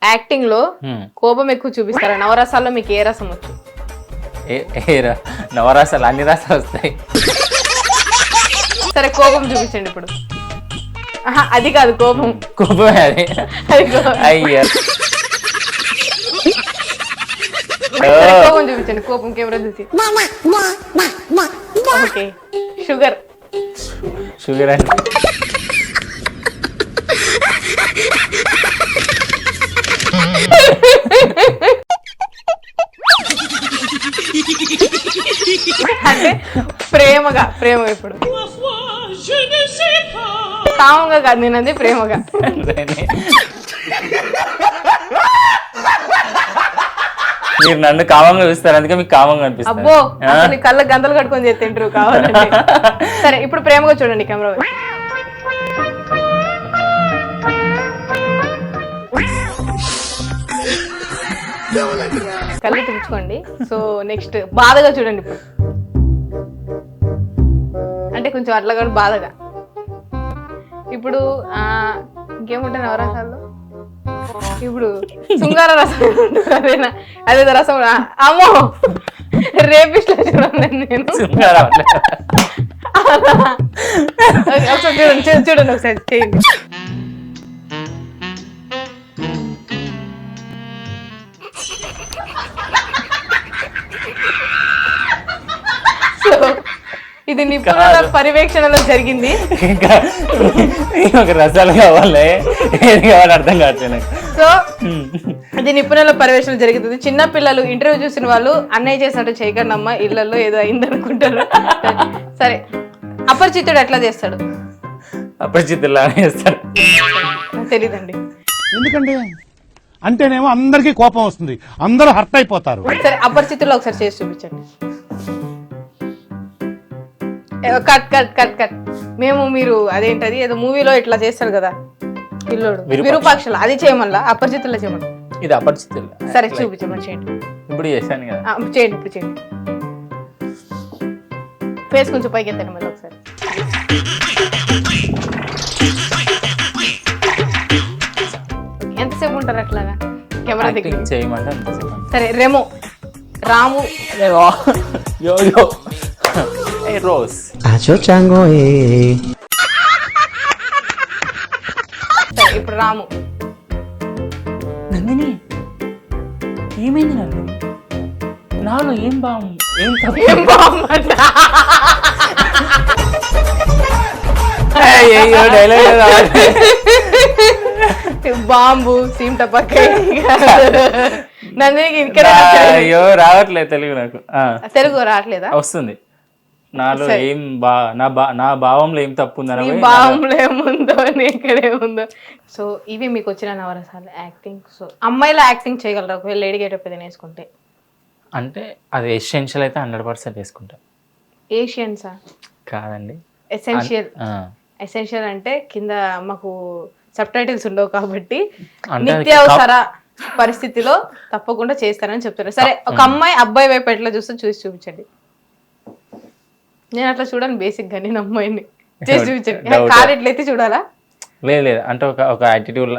Acting లో కోపం ఎక్కువ చూపిస్తారా? నవరసాల్లో మీకు ఏ రసం వచ్చు? నవరసాలు అన్ని రసాలు వస్తాయి. సరే కోపం చూపించండి ఇప్పుడు. అది కాదు కోపం. కోపమే అది. అయ్యా కోపం చూపించండి. కోపం కెమెరా చూసి. ఓకే. షుగర్. షుగర్ అంటే అంటే ప్రేమగా ఇప్పుడు కామంగా కాదు, నేను అది ప్రేమగా. మీరు నన్ను కామంగా చూస్తారు, అందుకే మీకు కామంగా అనిపిస్తుంది. అబ్బో అసలు కళ్ళ గంతలు కట్టుకొని చేస్తుంటారు కావాలంటే. సరే ఇప్పుడు ప్రేమగా చూడండి కెమెరా. కళ్ళు తుడుచుకోండి. సో నెక్స్ట్ బాధగా చూడండి ఇప్పుడు. అంటే కొంచెం అట్లా కూడా బాధగా. ఇప్పుడు ఇంకేముంటాయి నవరసాల్లో? ఇప్పుడు శృంగార రసం అదేనా? అదేదో రసం. అమ్మో రేపిస్ట్లో చూడండి నేను. ఒకసారి చూడండి ఒకసారి చేయండి. ఇది నిపుణుల పర్యవేక్షణలో జరిగింది. ఒక రసాలు కావాలి, ఏది కావాలి అర్థం కావట్లేదు. సో ఇది నిపుణుల పర్యవేక్షణ జరుగుతుంది. చిన్న పిల్లలు ఇంటర్వ్యూ చూసిన వాళ్ళు అన్నయ్య చేసినట్టు చేయకండి అమ్మా, ఇళ్లలో ఏదో అయింది అనుకుంటారు. సరే అపరిచితుడు ఎట్లా చేస్తాడు? అపరిచితుడు చేస్తాడు తెలీదండి. ఎందుకండి అంటేనేమో అందరికీ కోపం వస్తుంది, అందరూ హర్ట్ అయిపోతారు. సరే అపరిచితుల్లో ఒకసారి చేసి చూపించండి. Cut cut cut cut. మీరు అదేంటది ఏదో మూవీలో ఇట్లా చేస్తారు కదా పిల్లోడు, విరూపాక్షలు, అది చేయమల్లా అపరిచితుల్లో చేయమని. ఇది అపరిచితులు. సరే చూపించమని చేయండి. ఇప్పుడు చేశాను కదా, చేయండి. ఇప్పుడు చేయండి. ఫేస్ కొంచెం పైకి ఎత్తండి మళ్ళీ ఒకసారి. ఎంతసేపు ఉంటారు అట్లాగా కెమెరా దగ్గర చేయమంటే? సరే రెమో, రాము, రోజ్. ఇప్పుడు రాము. నందిని ఏమైంది? నన్ను నాలో ఏం బాము, ఏం బాంబు సీమ్ టపక్క. నందినికి ఇక్కడ అయ్యో రావట్లేదు తెలుగు. నాకు తెలుగు రావట్లేదా? వస్తుంది. నాలో ఏం నా భావంలో ఏం తప్పు ఉందని, భావంలో ఏముందో ఇక్కడేముందో. సో ఇవి మీకు వచ్చిన నవరసాలు యాక్టింగ్. సో అమ్మాయిలో యాక్టింగ్ చేయగలరా ఒకవేళ లేడీ గెటప్ ఏదైనా వేసుకుంటే? అంటే అది ఎసెన్షియల్ అయితే 100% వేసుకుంటా. ఏషియన్సా? కాదండి, ఎసెన్షియల్. ఎసెన్షియల్ అంటే కింద మాకు సబ్ టైటిల్స్ ఉండవు కాబట్టి నిత్యావసర పరిస్థితిలో తప్పకుండా చేస్తారని చెప్తారు. సరే ఒక అమ్మాయి అబ్బాయి వైపు ఎట్లా చూసి చూపించండి. నేను అట్లా చూడండి బేసిక్ గా, నేను అమ్మాయిని చేసి చూపించండి. కాలు ఎట్లయితే చూడాలా? లేదు అంటే ఒక యాటిట్యూడ్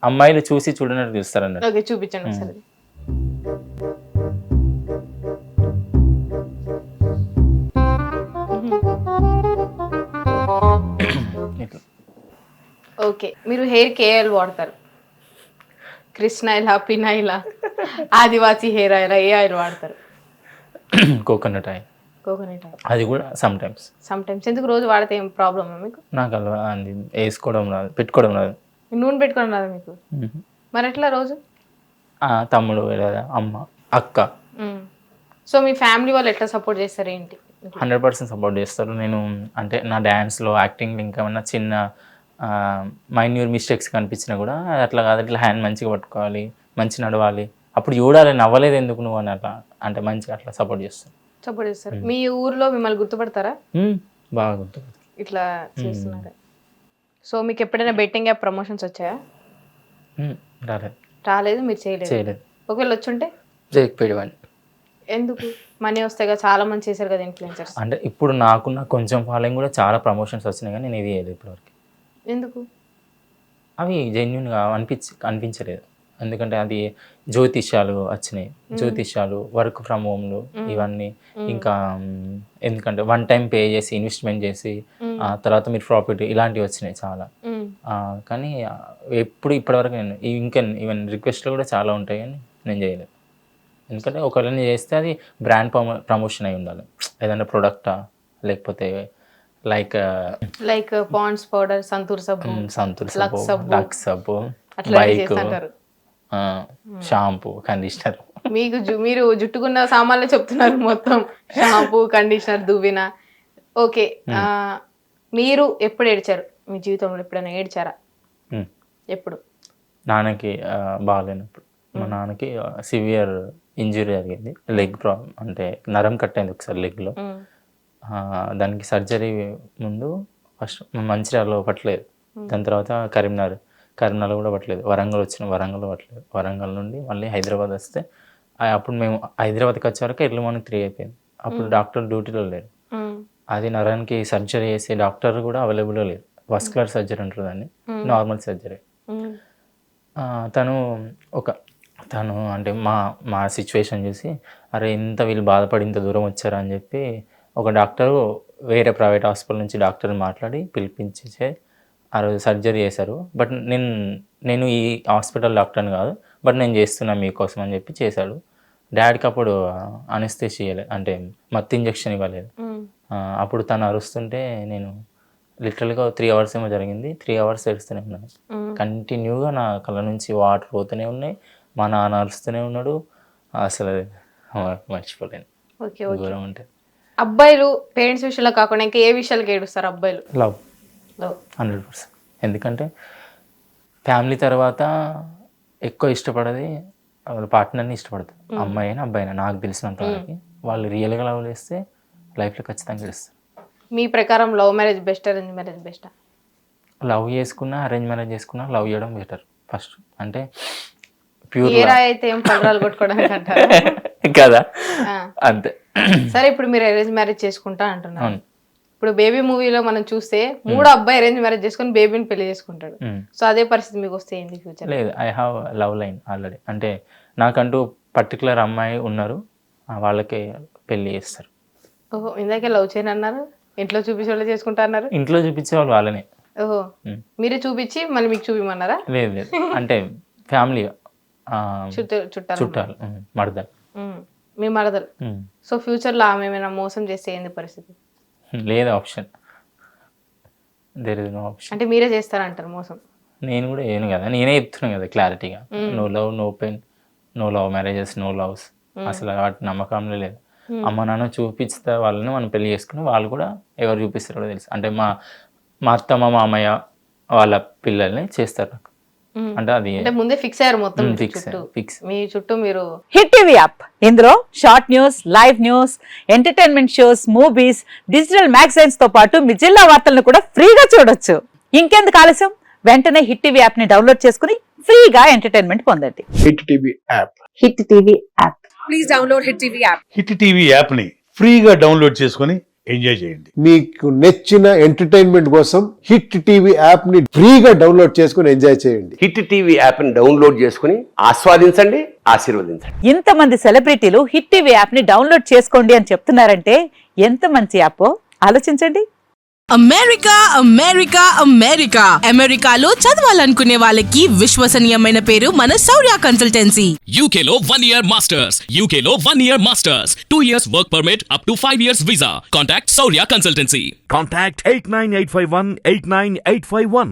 అమ్మాయిలు చూసి చూడనట్టు చూస్తారు అన్నట్టు. ఓకే చూపించండి ఒకసారి. ఓకే మీరు హెయిర్ కి ఏ ఆయిల్ వాడతారు? కృష్ణాయిలా, పినాయిలా, ఆదివాసీ హెయిర్ ఆయిల్, ఏ ఆయిల్ వాడతారు? Coconut oil. కోకోనట్ ఆయిల్ అది కూడా సమ్ టైమ్స్. ఎందుకు రోజు వాడితే ఏం ప్రాబ్లమ్ మీకు? నాకు అలా వేసుకోవడం రాదు, పెట్టుకోవడం రాదు. నూనె పెట్టుకోవడం రాదు మీకు? మరి ఎట్లా రోజు? తమ్ముడు లేదా అమ్మ, అక్క. సో మీ ఫ్యామిలీ వాళ్ళు ఎట్లా సపోర్ట్ చేస్తారు ఏంటి? 100% సపోర్ట్ చేస్తారు. నేను అంటే నా డ్యాన్స్లో, యాక్టింగ్లో ఇంకేమన్నా చిన్న మైన్యూర్ మిస్టేక్స్ కనిపించినా కూడా అట్లా కాదు, ఇట్లా హ్యాండ్ మంచిగా పట్టుకోవాలి, మంచి నడవాలి, అప్పుడు చూడాలి నవ్వలేదు ఎందుకు నువ్వు అని, అట్లా అంటే మంచిగా అట్లా సపోర్ట్ చేస్తారు. మీ ఊర్లో మిమ్మల్ని గుర్తుపడతారా? బాగా గుర్తుపడతారు ఇట్లా చేస్తున్నారు. సో మీకు ఎప్పుడైనా బెట్టింగ్ యాప్ ప్రమోషన్స్ వచ్చాయా? రాలేదు. మీరు చేయలేదు. ఒకవేళ వచ్చుంటే చేయకపోయేవాడిని. ఎందుకు? మనీ వస్తాయి కదా, చాలా మంది చేశారు కదా ఇన్ఫ్లుయెన్సర్స్. అంటే ఇప్పుడు నాకున్న కొంచెం ఫాలోయింగ్ కూడా చాలా ప్రమోషన్స్ వచ్చినాయి కానీ నేను ఇది చేయలేదు ఇప్పటివరకు. ఎందుకు? అవి జెన్యున్గా అనిపించలేదు. ఎందుకంటే అది జ్యోతిష్యాలు వచ్చినాయి, జ్యోతిష్యాలు, వర్క్ ఫ్రమ్ హోమ్లు ఇవన్నీ. ఇంకా ఎందుకంటే 1 టైం పే చేసి ఇన్వెస్ట్మెంట్ చేసి తర్వాత మీరు ప్రాఫిట్ ఇలాంటివి వచ్చినాయి చాలా. కానీ ఇప్పటివరకు నేను ఇంకా ఈవెన్ రిక్వెస్ట్లు కూడా చాలా ఉంటాయి కానీ నేను చేయలేదు. ఎందుకంటే ఒకవేళ చేస్తే అది బ్రాండ్ ప్రమోషన్ అయి ఉండాలి, ఏదైనా ప్రొడక్టా లేకపోతే లైక్ పాండ్స్ పౌడర్, సంతూర్ సబ్బు, లక్స్ సబ్బు, బైక్, షాంపూ, కండిషనర్. మీరు జుట్టుకున్న సామాన్లు చెప్తున్నారు మొత్తం, షాంపూ, కండిషనర్, దువ్విన. ఓకే, మీరు ఎప్పుడు ఏడ్చారు మీ జీవితంలో? ఎప్పుడైనా ఏడ్చారా? ఎప్పుడు? నాన్నకి బాగాలేనప్పుడు. మా నాన్నకి సివియర్ ఇంజురీ జరిగింది, లెగ్ ప్రాబ్లం, అంటే నరం కట్ అయింది ఒకసారి లెగ్లో. దానికి సర్జరీ ముందు ఫస్ట్ మంచిర్యాలలో పట్టలేదు, దాని తర్వాత కరీంనగర్ కూడా పట్టలేదు, వరంగల్ పట్టలేదు. వరంగల్ నుండి మళ్ళీ హైదరాబాద్ వస్తే అప్పుడు మేము హైదరాబాద్కి వచ్చే వరకు ఎర్లీ మార్నింగ్ 3 అయిపోయింది. అప్పుడు డాక్టర్ డ్యూటీలో లేరు. అది నరానికి సర్జరీ చేసే డాక్టర్ కూడా అవైలబుల్లో లేరు. వస్కులర్ సర్జరీ అంటారు దాన్ని, నార్మల్ సర్జరీ. తను అంటే మా సిచ్యువేషన్ చూసి, అరే ఇంత వీళ్ళు బాధపడి ఇంత దూరం వచ్చారా అని చెప్పి ఒక డాక్టరు వేరే ప్రైవేట్ హాస్పిటల్ నుంచి డాక్టర్ని మాట్లాడి పిలిపించే ఆ రోజు సర్జరీ చేశారు. బట్ నేను ఈ హాస్పిటల్ డాక్టర్ని కాదు, బట్ నేను చేస్తున్నా మీకోసం అని చెప్పి చేశాడు. డాడీకి అప్పుడు అనెస్థీషియా ఇవ్వలేదు, అంటే మత్తు ఇంజెక్షన్ ఇవ్వలేదు. అప్పుడు తను అరుస్తుంటే నేను లిటరల్గా 3 అవర్స్ ఏమో జరిగింది, 3 అవర్స్ ఏడుస్తూనే ఉన్నాను కంటిన్యూగా. నా కళ్ళ నుంచి వాటర్ పోతూనే ఉన్నాయి, మా నాన్న అరుస్తూనే ఉన్నాడు. అసలు మర్చిపోలేను. దూరం అంటే అబ్బాయిలు పేరెంట్స్ విషయంలో కాకుండా ఇంకా ఏ విషయాలకి ఏడుస్తారు అబ్బాయిలు? లవ్ 100%. ఎందుకంటే ఫ్యామిలీ తర్వాత ఎక్కువ ఇష్టపడేది వాళ్ళ పార్ట్నర్ని ఇష్టపడతారు, అమ్మాయి అయినా అబ్బాయి అయినా. నాకు తెలిసినంత వరకు వాళ్ళు రియల్గా లవ్ చేస్తే లైఫ్లో ఖచ్చితంగా గెలుస్తారు. మీ ప్రకారం love marriage best, arrange marriage బెస్టా? లవ్ చేసుకున్నా అరేంజ్ మ్యారేజ్ చేసుకున్నా లవ్ చేయడం బెటర్ ఫస్ట్. అంటే ప్యూర్ అయితే ఏం పగరాలు కొట్టుకోవడానికి అంటారు కదా, అంతే. సరే, ఇప్పుడు మీరు అరేంజ్ మ్యారేజ్ చేసుకుంటా అంటున్నారు. ఇప్పుడు బేబీ మూవీలో మనం చూస్తే 3 అబ్బాయి అరేంజ్ మ్యారేజ్ చేసుకుని బేబీని పెళ్లి చేసుకుంటాడు. సో అదే పరిస్థితి మీకు వస్తే ఏంది ఫ్యూచర్? లేదు, I have love line already. అంటే నాకంటూ పర్టికులర్ అమ్మాయి ఉన్నారు, వాళ్ళకే పెళ్లి చేస్తారు. ఓహో, ఇందాకే లవ్ చేయను అన్నారు, ఇంట్లో చూపించే వాళ్ళు చేసుకుంటా అన్నారు. ఇంట్లో చూపించే వాళ్ళు వాళ్ళనే. ఓహో, మీరే చూపించి మళ్ళీ మీకు చూపిమన్నారా? లేదు, అంటే ఫ్యామిలీ చుట్టాలు, మరదలు, మీ మరదలు. సో ఫ్యూచర్లో ఆమె ఏమైనా మోసం చేస్తే ఏంది పరిస్థితి? లేదు, option there is no option. అంటే మీరే చేస్తారంటారు మోసం? నేను కూడా ఏను కదా, నేనే చెప్తున్నాను కదా క్లారిటీగా, no love, no pain, no love marriages, no loves. అసలు వాటి నమ్మకంలో లేదు. అమ్మ నాన్న చూపిస్తే వాళ్ళని మనం పెళ్లి చేసుకుని వాళ్ళు కూడా ఎవరు చూపిస్తారో కూడా తెలుసు. అంటే మా అత్తమ్మ మామయ్య వాళ్ళ పిల్లల్ని చేస్తారు నాకు. అంటే అది ముందే ఫిక్స్ అయ్యారు మొత్తం ఫిక్స్. మీ చుట్టూ మీరు హిట్ టీవీ యాప్, ఇందులో short news, live news, entertainment shows, movies, digital magazines తో పాటు మీ జిల్లా వార్తలను కూడా ఫ్రీగా చూడొచ్చు. ఇంకెందుకు ఆలస్యం, వెంటనే హిట్ టీవీ యాప్ ని డౌన్లోడ్ చేసుకుని ఫ్రీగా ఎంటర్టైన్మెంట్ పొందండి. Hit TV app, hit TV app, please download hit TV app. Hit TV app ని ఫ్రీగా డౌన్లోడ్ చేసుకొని ఎంజాయ్ చేయండి. మీకు నచ్చిన ఎంటర్టైన్మెంట్ కోసం హిట్ టీవీ యాప్ ని ఫ్రీగా డౌన్లోడ్ చేసుకొని ఎంజాయ్ చేయండి. హిట్ టీవీ యాప్ ని డౌన్లోడ్ చేసుకుని ఆస్వాదించండి, ఆశీర్వదించండి. ఇంతమంది సెలబ్రిటీలు హిట్ టీవీ యాప్ ని డౌన్లోడ్ చేసుకోండి అని చెప్తున్నారంటే ఎంత మంచి యాప్ ఆలోచించండి. అమెరికా అమెరికా అమెరికా అమెరికాలో చదవాలనుకునే వాళ్ళకి విశ్వసనీయమైన పేరు మన శౌర్య కన్సల్టెన్సీ. UK లో 1 year masters, UK లో 1 year masters, 2 years work permit up to 5 years visa. Contact Saurya Consultancy. Contact 89851 89851.